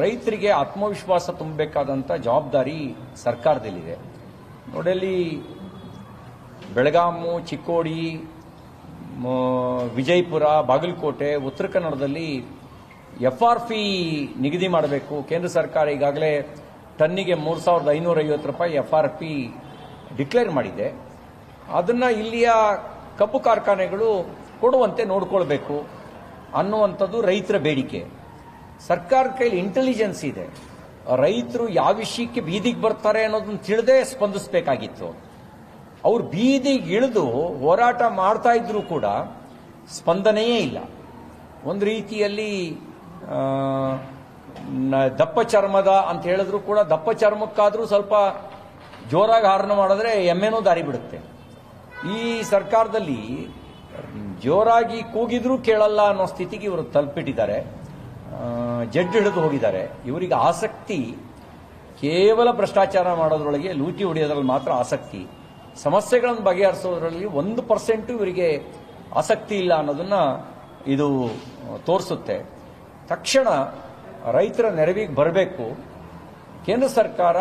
ರೈತರಿಗೆ ಆತ್ಮವಿಶ್ವಾಸ ತುಂಬಬೇಕಾದಂಥ ಜವಾಬ್ದಾರಿ ಸರ್ಕಾರದಲ್ಲಿದೆ. ನೋಡಲ್ಲಿ ಬೆಳಗಾಮು, ಚಿಕ್ಕೋಡಿ, ವಿಜಯಪುರ, ಬಾಗಲಕೋಟೆ, ಉತ್ತರ ಕನ್ನಡದಲ್ಲಿ FRP ನಿಗದಿ ಮಾಡಬೇಕು. ಕೇಂದ್ರ ಸರ್ಕಾರ ಈಗಾಗಲೇ ಟನ್ನಿಗೆ 3,550 ರೂಪಾಯಿ FRP ಡಿಕ್ಲೇರ್ ಮಾಡಿದೆ. ಅದನ್ನು ಇಲ್ಲಿಯ ಕಬ್ಬು ಕಾರ್ಖಾನೆಗಳು ಕೊಡುವಂತೆ ನೋಡ್ಕೊಳ್ಬೇಕು ಅನ್ನುವಂಥದ್ದು ರೈತರ ಬೇಡಿಕೆ. ಸರ್ಕಾರದ ಕೈಲಿ ಇಂಟೆಲಿಜೆನ್ಸ್ ಇದೆ. ರೈತರು ಯಾವ ವಿಷಯಕ್ಕೆ ಬೀದಿಗೆ ಬರ್ತಾರೆ ಅನ್ನೋದನ್ನು ತಿಳಿದೇ ಸ್ಪಂದಿಸಬೇಕಾಗಿತ್ತು. ಅವರು ಬೀದಿಗೆ ಇಳಿದು ಹೋರಾಟ ಮಾಡ್ತಾ ಇದ್ರೂ ಕೂಡ ಸ್ಪಂದನೆಯೇ ಇಲ್ಲ. ಒಂದು ರೀತಿಯಲ್ಲಿ ದಪ್ಪ ಚರ್ಮದ ಅಂತ ಹೇಳಿದ್ರು ಕೂಡ ದಪ್ಪ ಚರ್ಮಕ್ಕಾದರೂ ಸ್ವಲ್ಪ ಜೋರಾಗಿ ಹಾರ್ನ್ ಮಾಡಿದ್ರೆ ಎಮ್ಮೆನೂ ದಾರಿ ಬಿಡುತ್ತೆ. ಈ ಸರ್ಕಾರದಲ್ಲಿ ಜೋರಾಗಿ ಕೂಗಿದ್ರೂ ಕೇಳಲ್ಲ ಅನ್ನೋ ಸ್ಥಿತಿಗೆ ಇವರು ತಲುಪಿಟ್ಟಿದ್ದಾರೆ. ಜಡ್ಜ್ ಹಿಡಿದು ಹೋಗಿದ್ದಾರೆ. ಇವರಿಗೆ ಆಸಕ್ತಿ ಕೇವಲ ಭ್ರಷ್ಟಾಚಾರ ಮಾಡೋದ್ರೊಳಗೆ, ಲೂಟಿ ಹೊಡೆಯೋದ್ರಲ್ಲಿ ಮಾತ್ರ ಆಸಕ್ತಿ. ಸಮಸ್ಯೆಗಳನ್ನು ಬಗೆಹರಿಸೋದ್ರಲ್ಲಿ 1% ಇವರಿಗೆ ಆಸಕ್ತಿ ಇಲ್ಲ ಅನ್ನೋದನ್ನ ಇದು ತೋರಿಸುತ್ತೆ. ತಕ್ಷಣ ರೈತರ ನೆರವಿಗೆ ಬರಬೇಕು. ಕೇಂದ್ರ ಸರ್ಕಾರ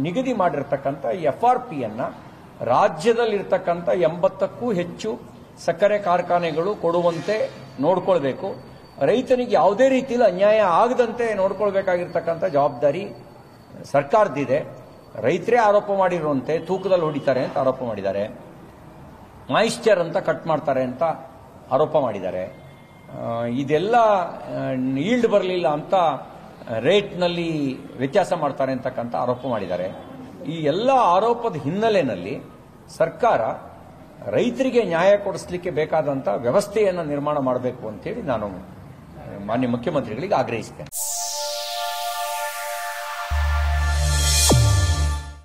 ನಿಗದಿ ಮಾಡಿರ್ತಕ್ಕಂಥ FRPಯನ್ನು ರಾಜ್ಯದಲ್ಲಿರ್ತಕ್ಕಂಥ 80ಕ್ಕೂ ಹೆಚ್ಚು ಸಕ್ಕರೆ ಕಾರ್ಖಾನೆಗಳು ಕೊಡುವಂತೆ ನೋಡ್ಕೊಳ್ಬೇಕು. ರೈತನಿಗೆ ಯಾವುದೇ ರೀತಿಯಲ್ಲಿ ಅನ್ಯಾಯ ಆಗದಂತೆ ನೋಡ್ಕೊಳ್ಬೇಕಾಗಿರ್ತಕ್ಕಂಥ ಜವಾಬ್ದಾರಿ ಸರ್ಕಾರದಿದೆ. ರೈತರೇ ಆರೋಪ ಮಾಡಿರುವಂತೆ ತೂಕದಲ್ಲಿ ಹೊಡಿತಾರೆ ಅಂತ ಆರೋಪ ಮಾಡಿದ್ದಾರೆ, ಮಾಯಿಶ್ಚರ್ ಅಂತ ಕಟ್ ಮಾಡ್ತಾರೆ ಅಂತ ಆರೋಪ ಮಾಡಿದ್ದಾರೆ. ಇದೆಲ್ಲ ಈಲ್ಡ್ ಬರಲಿಲ್ಲ ಅಂತ ರೇಟ್ನಲ್ಲಿ ವ್ಯತ್ಯಾಸ ಮಾಡ್ತಾರೆ ಅಂತಕ್ಕಂಥ ಆರೋಪ ಮಾಡಿದ್ದಾರೆ. ಈ ಎಲ್ಲ ಆರೋಪದ ಹಿನ್ನೆಲೆಯಲ್ಲಿ ಸರ್ಕಾರ ರೈತರಿಗೆ ನ್ಯಾಯ ಕೊಡಿಸಲಿಕ್ಕೆ ಬೇಕಾದಂಥ ವ್ಯವಸ್ಥೆಯನ್ನು ನಿರ್ಮಾಣ ಮಾಡಬೇಕು ಅಂತೇಳಿ ನಾನು ಮಾನ್ಯ ಮುಖ್ಯಮಂತ್ರಿಗಳಿಗೆ ಆಗ್ರಹಿಸ್ತೇನೆ.